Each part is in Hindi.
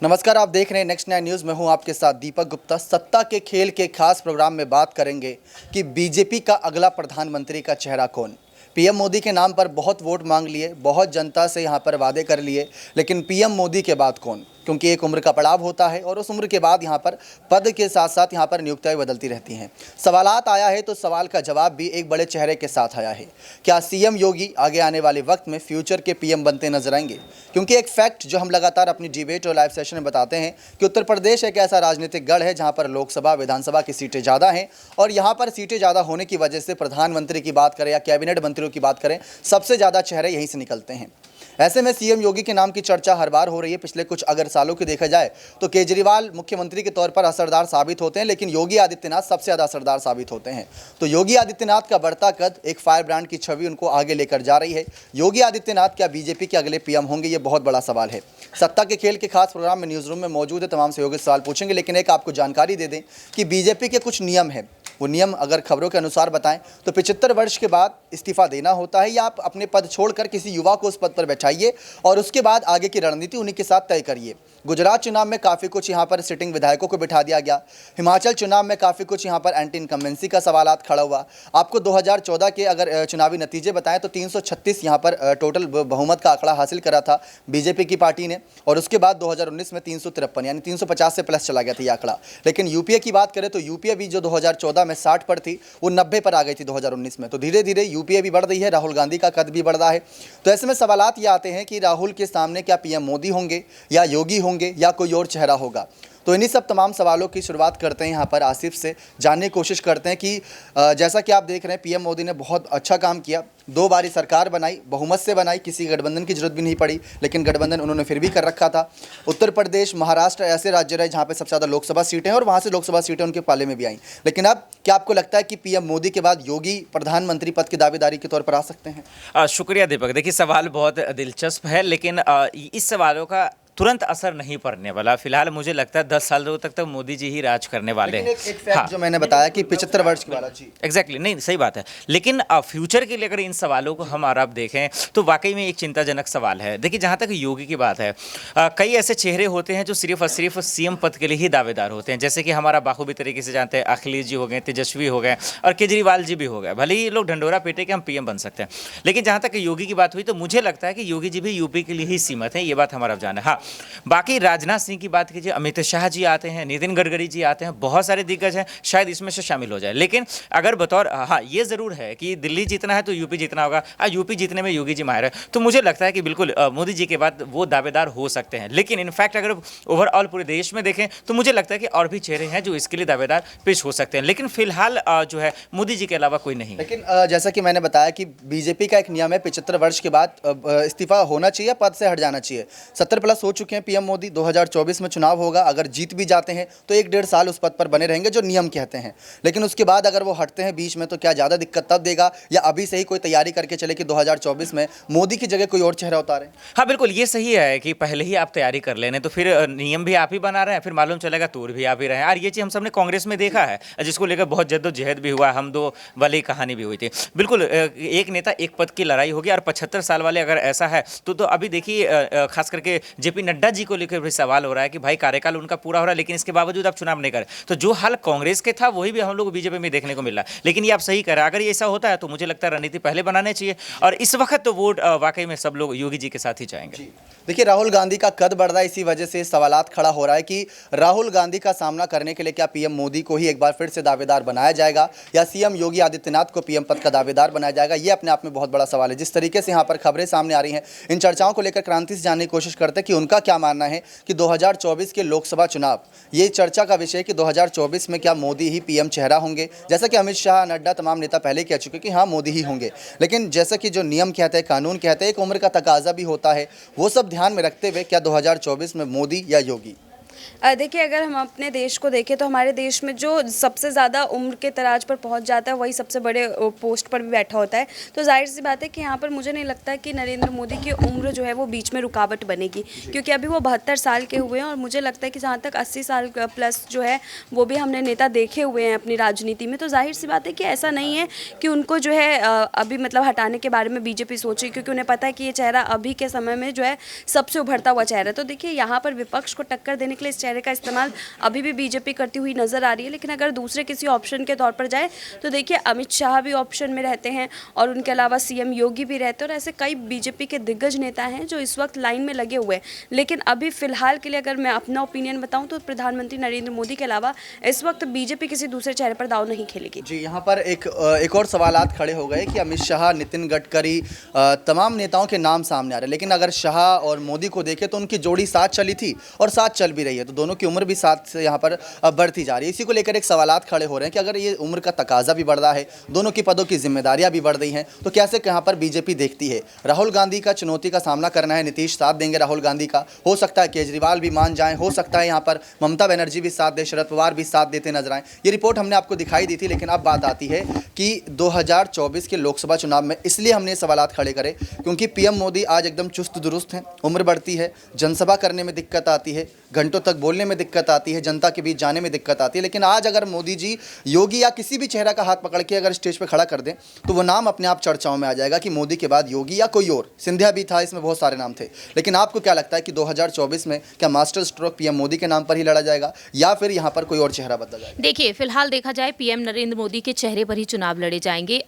नमस्कार, आप देख रहे हैं नेक्स्ट 9 न्यूज़। मैं हूं आपके साथ दीपक गुप्ता। सत्ता के खेल के खास प्रोग्राम में बात करेंगे कि बीजेपी का अगला प्रधानमंत्री का चेहरा कौन। पीएम मोदी के नाम पर बहुत वोट मांग लिए, बहुत जनता से यहां पर वादे कर लिए, लेकिन पीएम मोदी के बाद कौन? क्योंकि एक उम्र का पड़ाव होता है और उस उम्र के बाद यहाँ पर पद के साथ साथ यहाँ पर नियुक्तियाँ बदलती रहती हैं। सवालात आया है तो सवाल का जवाब भी एक बड़े चेहरे के साथ आया है। क्या सीएम योगी आगे आने वाले वक्त में फ्यूचर के पीएम बनते नजर आएंगे? क्योंकि एक फैक्ट जो हम लगातार अपनी डिबेट और लाइव सेशन में बताते हैं कि उत्तर प्रदेश एक ऐसा राजनीतिक गढ़ है जहाँ पर लोकसभा विधानसभा की सीटें ज़्यादा हैं, और यहाँ पर सीटें ज़्यादा होने की वजह से प्रधानमंत्री की बात करें या कैबिनेट मंत्रियों की बात करें, सबसे ज़्यादा चेहरे यहीं से निकलते हैं। ऐसे में सीएम योगी के नाम की चर्चा हर बार हो रही है। पिछले कुछ अगर सालों की देखा जाए तो केजरीवाल मुख्यमंत्री के तौर पर असरदार साबित होते हैं, लेकिन योगी आदित्यनाथ सबसे ज़्यादा असरदार साबित होते हैं। तो योगी आदित्यनाथ का बढ़ता कद, एक फायर ब्रांड की छवि उनको आगे लेकर जा रही है। योगी आदित्यनाथ क्या बीजेपी के अगले पीएम होंगे? ये बहुत बड़ा सवाल है। सत्ता के खेल के खास प्रोग्राम में न्यूज़ रूम में मौजूद है तमाम सहयोगी सवाल पूछेंगे, लेकिन एक आपको जानकारी दे दें कि बीजेपी के कुछ नियम हैं। वो नियम अगर खबरों के अनुसार बताएं तो 75 वर्ष के बाद इस्तीफा देना होता है, या आप अपने पद छोड़कर किसी युवा को उस पद पर बैठाइए और उसके बाद आगे की रणनीति उन्हीं के साथ तय करिए। गुजरात चुनाव में काफ़ी कुछ यहाँ पर सिटिंग विधायकों को बिठा दिया गया। हिमाचल चुनाव में काफ़ी कुछ यहाँ पर एंटी इनकम्बेंसी का सवालात खड़ा हुआ। आपको 2014 के अगर चुनावी नतीजे बताएं तो 336 यहाँ पर टोटल बहुमत का आंकड़ा हासिल करा था बीजेपी की पार्टी ने, और उसके बाद 2019 में 353 यानी 350 से प्लस चला गया था ये आंकड़ा। लेकिन यूपीए की बात करें तो यूपीए भी जो 2014 में 60 पर थी वो 90 पर आ गई थी 2019 में। तो धीरे धीरे यूपीए भी बढ़ रही है, राहुल गांधी का कद भी बढ़ रहा है। तो ऐसे में सवालात ये आते हैं कि राहुल के सामने क्या पीएम मोदी होंगे या योगी होंगे या कोई और चेहरा होगा? तो इन्हीं सब तमाम सवालों की शुरुआत करते हैं यहाँ पर आसिफ से, जानने की कोशिश करते हैं कि जैसा कि आप देख रहे हैं पीएम मोदी ने बहुत अच्छा काम किया, 2 बारी सरकार बनाई, बहुमत से बनाई, किसी गठबंधन की जरूरत भी नहीं पड़ी, लेकिन गठबंधन उन्होंने फिर भी कर रखा था। उत्तर प्रदेश, महाराष्ट्र ऐसे राज्य रहे जहाँ पे सबसे ज़्यादा लोकसभा सीटें हैं और वहाँ से लोकसभा सीटें उनके पाले में भी आई। लेकिन अब क्या आपको लगता है कि पीएम मोदी के बाद योगी प्रधानमंत्री पद की दावेदारी के तौर पर आ सकते हैं? शुक्रिया दीपक। देखिए, सवाल बहुत दिलचस्प है, लेकिन इस सवालों का तुरंत असर नहीं पड़ने वाला। फिलहाल मुझे लगता है 10 साल तक तो मोदी जी ही राज करने वाले हैं। एक फैक्ट जो मैंने बताया कि 75 वर्ष के वाला जी एग्जैक्टली नहीं, सही बात है। लेकिन फ्यूचर के लिए अगर इन सवालों को हम और आप देखें तो वाकई में एक चिंताजनक सवाल है। देखिए, जहाँ तक योगी की बात है, कई ऐसे चेहरे होते हैं जो सिर्फ और सिर्फ सीएम पद के लिए ही दावेदार होते हैं। जैसे कि हमारा बाखूबी तरीके से जानते हैं अखिलेश जी हो गए, तेजस्वी हो गए और केजरीवाल जी भी हो गए। भले ही लोग ढंडोरा पीटे कि हम पीएम बन सकते हैं, लेकिन जहाँ तक योगी की बात हुई तो मुझे लगता है कि योगी जी भी यूपी के लिए ही सीमित है। ये बात हमारा जाना है। हाँ, बाकी राजनाथ सिंह की बात कीजिए, अमित शाह जी आते हैं, नितिन गडकरी जी आते हैं, बहुत सारे दिग्गज हैं, शायद इसमें से शामिल हो जाए। लेकिन अगर बतौर, हाँ ये ज़रूर है कि दिल्ली जीतना है तो यूपी जीतना होगा, यूपी जीतने में योगी जी माहिर है। तो मुझे लगता है कि बिल्कुल मोदी जी के बाद वो दावेदार हो सकते हैं। लेकिन इनफैक्ट अगर ओवरऑल पूरे देश में देखें तो मुझे लगता है कि और भी चेहरे हैं जो इसके लिए दावेदार पेश हो सकते हैं। लेकिन फिलहाल जो है मोदी जी के अलावा कोई नहीं। लेकिन जैसा कि मैंने बताया कि बीजेपी का एक नियम है 75 वर्ष के बाद इस्तीफा होना चाहिए, पद से हट जाना चाहिए। 70 प्लस हो चुके हैं पीएम मोदी। 2024 में चुनाव होगा, अगर जीत भी जाते हैं तो 1-1.5 साल उस पद पर बने रहेंगे जो नियम कहते हैं। लेकिन उसके बाद अगर वो हटते हैं बीच में तो क्या ज़्यादा दिक्कत तब देगा, या अभी से ही कोई तैयारी करके चले कि 2024 में मोदी की जगह कोई और चेहरा उतारें? हाँ बिल्कुल, ये सही है कि पहले ही आप तैयारी कर लेने, तो फिर नियम भी आप ही बना रहे हैं, फिर मालूम चलेगा तोड़ भी आप ही रहे हैं। और ये चीज़ हम सबने कांग्रेस में देखा है, जिसको लेकर बहुत जद्दोजहद भी हुआ, हम दो वाली कहानी भी हुई थी। बिल्कुल, एक नेता एक पद की लड़ाई होगी। और 75 साल वाले अगर ऐसा है तो अभी देखिए, खास करके जेपी नड्डा जी को लेकर भी सवाल हो रहा है कि भाई कार्यकाल उनका पूरा हो रहा है, लेकिन इसके बावजूद आप चुनाव नहीं करें। तो जो हाल कांग्रेस के था वही भी हम लोग बीजेपी में देखने को मिल रहा है। लेकिन ये आप सही कह रहे हैं, अगर ये ऐसा होता है तो मुझे लगता है रणनीति पहले बनाने चाहिए, और इस वक्त तो वोट वाकई में सब लोग योगी जी के साथ ही जाएंगे। देखिए, राहुल गांधी का कद बढ़ रहा है, इसी वजह से सवालात खड़ा हो रहा है कि राहुल गांधी का सामना करने के लिए क्या पीएम मोदी को ही एक बार फिर से दावेदार बनाया जाएगा, या सीएम योगी आदित्यनाथ को पीएम पद का दावेदार बनाया जाएगा? ये अपने आप में बहुत बड़ा सवाल है। जिस तरीके से यहाँ पर खबरें सामने आ रही हैं, इन चर्चाओं को लेकर क्रांति से जानने की कोशिश करते हैं कि उनका क्या मानना है कि 2024 के लोकसभा चुनाव, ये चर्चा का विषय कि 2024 में क्या मोदी ही पीएम चेहरा होंगे। जैसा कि अमित शाह, नड्डा, तमाम नेता पहले कह चुके कि हाँ मोदी ही होंगे, लेकिन जैसा कि जो नियम कहते हैं, कानून कहते हैं, एक उम्र का तकाजा भी होता है, वो सब ध्यान में रखते हुए क्या 2024 में मोदी या योगी? देखिए, अगर हम अपने देश को देखें तो हमारे देश में जो सबसे ज़्यादा उम्र के दराज पर पहुंच जाता है वही सबसे बड़े पोस्ट पर भी बैठा होता है। तो जाहिर सी बात है कि यहाँ पर मुझे नहीं लगता कि नरेंद्र मोदी की उम्र जो है वो बीच में रुकावट बनेगी, क्योंकि अभी वो 72 साल के हुए हैं और मुझे लगता है कि जहाँ तक 80 साल प्लस जो है वो भी हमने नेता देखे हुए हैं अपनी राजनीति में। तो जाहिर सी बात है कि ऐसा नहीं है कि उनको जो है अभी मतलब हटाने के बारे में बीजेपी सोच रही, क्योंकि उन्हें पता है कि ये चेहरा अभी के समय में जो है सबसे उभरता हुआ चेहरा है। तो देखिए, यहाँ पर विपक्ष को टक्कर देने के लिए इस चेहरे का इस्तेमाल अभी भी बीजेपी करती हुई नजर आ रही है। लेकिन अगर दूसरे किसी ऑप्शन के तौर पर जाए तो देखिए, अमित शाह भी ऑप्शन में रहते हैं और उनके अलावा सीएम योगी भी रहते हैं, और ऐसे कई बीजेपी के दिग्गज नेता हैं जो इस वक्त लाइन में लगे हुए हैं। लेकिन अभी फिलहाल के लिए अगर मैं अपना ओपिनियन बताऊं तो प्रधानमंत्री नरेंद्र मोदी के अलावा इस वक्त बीजेपी किसी दूसरे चेहरे पर दाव नहीं खेलेगी। जी, यहाँ पर एक और सवालात खड़े हो गए कि अमित शाह, नितिन गडकरी, तमाम नेताओं के नाम सामने आ रहे हैं, लेकिन अगर शाह और मोदी को देखें तो उनकी जोड़ी साथ चली थी और साथ चल भी रही है, तो दोनों की उम्र भी साथ से यहाँ पर बढ़ती जा रही है। इसी को लेकर एक सवालात खड़े हो रहे हैं कि अगर ये उम्र का तकाजा भी बढ़ रहा है, दोनों की पदों की जिम्मेदारियां भी बढ़ रही हैं, तो कैसे यहाँ पर बीजेपी देखती है? राहुल गांधी का चुनौती का सामना करना है, नीतीश साथ देंगे राहुल गांधी का, हो सकता है केजरीवाल भी मान जाएं, हो सकता है यहाँ पर ममता बनर्जी भी साथ दे, शरद पवार भी साथ देते नजर आए। ये रिपोर्ट हमने आपको दिखाई दी थी, लेकिन अब बात आती है कि 2024 के लोकसभा चुनाव में इसलिए हमने ये सवालात खड़े करे क्योंकि पीएम मोदी आज एकदम चुस्त दुरुस्त हैं, उम्र बढ़ती है, जनसभा करने में दिक्कत आती है, घंटों तक बोलने में दिक्कत आती है, जनता के बीच जाने में दिक्कत आती है। लेकिन आज अगर मोदी जी योगी या किसी भी चेहरा का हाथ पकड़ के अगर स्टेज पर खड़ा कर दें तो वो नाम अपने आप चर्चाओं में आ जाएगा कि मोदी के बाद योगी या कोई और, सिंधिया भी था, इसमें बहुत सारे नाम थे। लेकिन आपको क्या लगता है कि 2024 में क्या मास्टर स्ट्रोक पीएम मोदी के नाम पर ही लड़ा जाएगा या फिर यहाँ पर कोई और चेहरा बदला जाएगा? देखिए, फिलहाल देखा जाए पीएम नरेंद्र मोदी के चेहरे पर ही चुनाव लड़े जाएंगे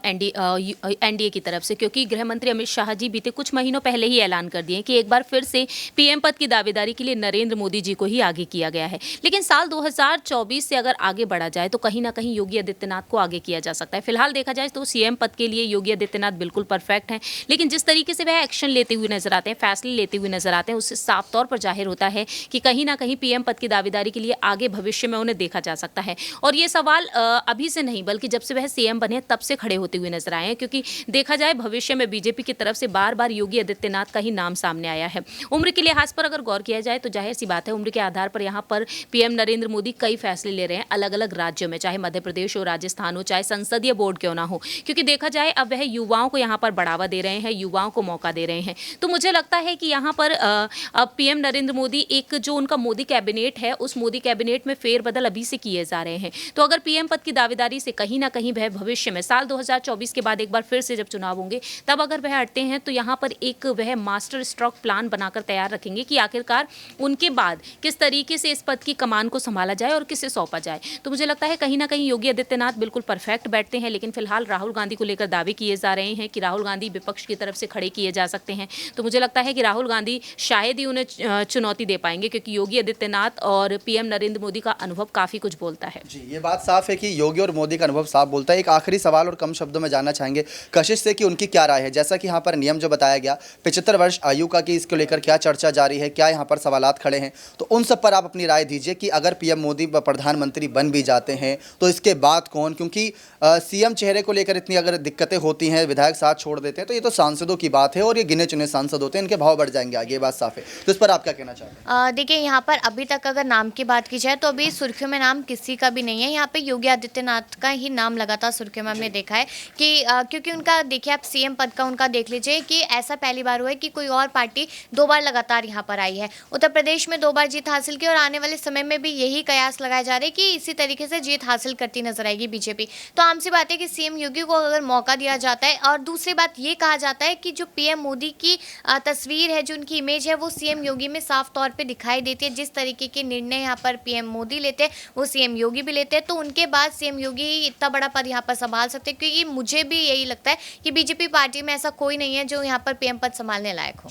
एनडीए की तरफ से, क्योंकि गृह मंत्री अमित शाह जी बीते कुछ महीनों पहले ही ऐलान कर दिए कि एक बार फिर से पीएम पद की दावेदारी के लिए नरेंद्र मोदी जी को ही आगे किया गया है। लेकिन साल 2024 से अगर आगे बढ़ा जाए तो कहीं ना कहीं योगी आदित्यनाथ को आगे किया जा सकता है। फिलहाल देखा जाए तो सीएम पद के लिए योगी आदित्यनाथ बिल्कुल परफेक्ट हैं, लेकिन जिस तरीके से वह एक्शन लेते हुए नजर आते हैं, फैसले लेते हुए नजर आते हैं, उससे साफ तौर पर जाहिर होता है कि कहीं ना कहीं पीएम पद की दावेदारी के लिए आगे भविष्य में उन्हें देखा जा सकता है। और ये सवाल अभी से नहीं बल्कि जब से वह सीएम बने तब से खड़े होते हुए नजर आए हैं, क्योंकि देखा जाए भविष्य में बीजेपी की तरफ से बार बार योगी आदित्यनाथ का ही नाम सामने आया है। उम्र के लिहाज पर अगर गौर किया जाए तो जाहिर सी बात है, उम्र के आधार पर यहाँ पर पीएम नरेंद्र मोदी कई फैसले ले रहे हैं अलग अलग राज्यों में, चाहे मध्य प्रदेश हो, राजस्थान हो, चाहे संसदीय बोर्ड क्यों ना हो, क्योंकि देखा जाए अब वह युवाओं को यहाँ पर बढ़ावा दे रहे हैं, युवाओं को मौका दे रहे हैं। तो मुझे लगता है कि यहाँ पर अब पीएम नरेंद्र मोदी, एक जो उनका मोदी कैबिनेट है, उस मोदी कैबिनेट में फेरबदल अभी से किए जा रहे हैं। तो अगर पीएम पद की दावेदारी से कहीं ना कहीं वह भविष्य में साल 2024 के बाद एक बार फिर से जब चुनाव होंगे तब अगर वह हटते हैं तो यहाँ पर एक वह मास्टर स्ट्रोक प्लान बनाकर तैयार रखेंगे कि आखिरकार उनके बाद किस तरीके से इस पद की कमान को संभाला जाए और किसे सौंपा जाए। तो मुझे लगता है कहीं ना कहीं योगी आदित्यनाथ बिल्कुल परफेक्ट बैठते हैं। लेकिन फिलहाल राहुल गांधी को लेकर दावे किए जा रहे हैं कि राहुल गांधी विपक्ष की तरफ से खड़े किए जा सकते हैं। तो मुझे लगता है कि राहुल गांधी शायद ही उन्हें चुनौती दे पाएंगे, क्योंकि योगी आदित्यनाथ और पीएम नरेंद्र मोदी का अनुभव काफी कुछ बोलता है। जी, ये बात साफ है कि योगी और मोदी का अनुभव साफ बोलता है। एक आखिरी सवाल और कम शब्दों में जानना चाहेंगे कशिश से कि उनकी क्या राय है। जैसा कि यहाँ पर नियम जो बताया गया 75 वर्ष आयु का, कि इसको लेकर क्या चर्चा जारी है, क्या यहाँ पर सवालात खड़े हैं, तो उन सब पर आप अपनी राय दीजिए कि अगर पीएम मोदी प्रधानमंत्री बन भी जाते हैं तो इसके बाद कौन, क्योंकि सीएम चेहरे को लेकर इतनी अगर दिक्कतें होती हैं, विधायक साथ छोड़ देते हैं, तो ये तो सांसदों की बात है और ये गिने चुने सांसद होते हैं, इनके भाव बढ़ जाएंगे आगे, ये बात साफ है। तो इस पर आप क्या कहना चाहते हैं? देखिए, यहाँ पर अभी तक अगर नाम की बात की जाए तो अभी सुर्खियों में नाम किसी का भी नहीं है। यहाँ पे योगी आदित्यनाथ का ही नाम लगातार सुर्खियों में हमने देखा है कि क्योंकि उनका देखिए आप सीएम पद का उनका देख लीजिए कि ऐसा पहली बार हुआ है कि कोई और पार्टी 2 बार लगातार यहाँ पर आई है। उत्तर प्रदेश में 2 बार जीत हासिल की और आने वाले समय में भी यही कयास लगाए जा रहे हैं कि इसी तरीके से जीत हासिल करती नजर आएगी बीजेपी। तो आम सी बात है कि सीएम योगी को अगर मौका दिया जाता है, और दूसरी बात ये कहा जाता है कि जो पीएम मोदी की तस्वीर है, जो उनकी इमेज है, वो सीएम योगी में साफ तौर पर दिखाई देती है। जिस तरीके के निर्णय यहाँ पर पीएम मोदी लेते हैं वो सीएम योगी भी लेते हैं, तो उनके बाद सीएम योगी इतना बड़ा पद यहाँ पर संभाल सकते हैं, क्योंकि मुझे भी यही लगता है कि बीजेपी पार्टी में ऐसा कोई नहीं है जो यहाँ पर पीएम पद संभालने लायक हो।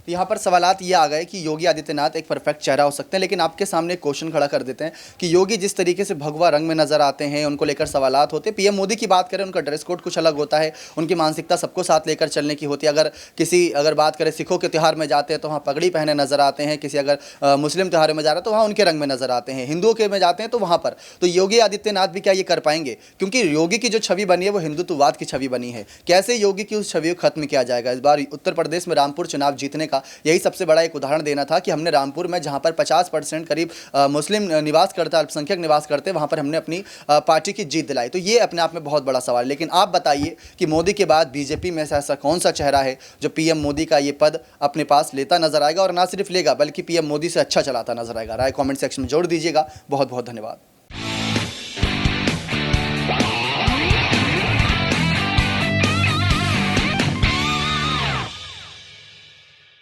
तो यहाँ पर सवालात ये आ गए कि योगी आदित्यनाथ एक परफेक्ट चेहरा हो सकते हैं, लेकिन आपके सामने एक क्वेश्चन खड़ा कर देते हैं कि योगी जिस तरीके से भगवा रंग में नजर आते हैं, उनको लेकर सवालात होते हैं। पीएम मोदी की बात करें, उनका ड्रेस कोड कुछ अलग होता है, उनकी मानसिकता सबको साथ लेकर चलने की होती है। अगर बात करें सिखों के त्यौहार में जाते हैं तो वहाँ पगड़ी पहने नजर आते हैं, किसी अगर मुस्लिम त्यौहार में जा रहे हैं तो वहाँ उनके रंग में नजर आते हैं, हिंदुओं के में जाते हैं तो वहाँ पर। तो योगी आदित्यनाथ भी क्या ये कर पाएंगे? क्योंकि योगी की जो छवि बनी है वो हिंदुत्ववाद की छवि बनी है। कैसे योगी की उस छवि को खत्म किया जाएगा? इस बार उत्तर प्रदेश में रामपुर चुनाव जीतने का यही सबसे बड़ा एक उदाहरण देना था कि हमने रामपुर में, जहाँ पर 50% करीब मुस्लिम निवास करते, अल्पसंख्यक निवास करते, वहाँ पर हमने अपनी पार्टी की जीत दिलाई। तो ये अपने आप में बहुत बड़ा सवाल है। लेकिन आप बताइए कि मोदी के बाद बीजेपी में से ऐसा कौन सा चेहरा है जो पीएम मोदी का ये पद अपने पास लेता नजर आएगा, और ना सिर्फ लेगा बल्कि पीएम मोदी से अच्छा चलाता नजर आएगा। राय कमेंट सेक्शन में जोड़ दीजिएगा। बहुत बहुत धन्यवाद।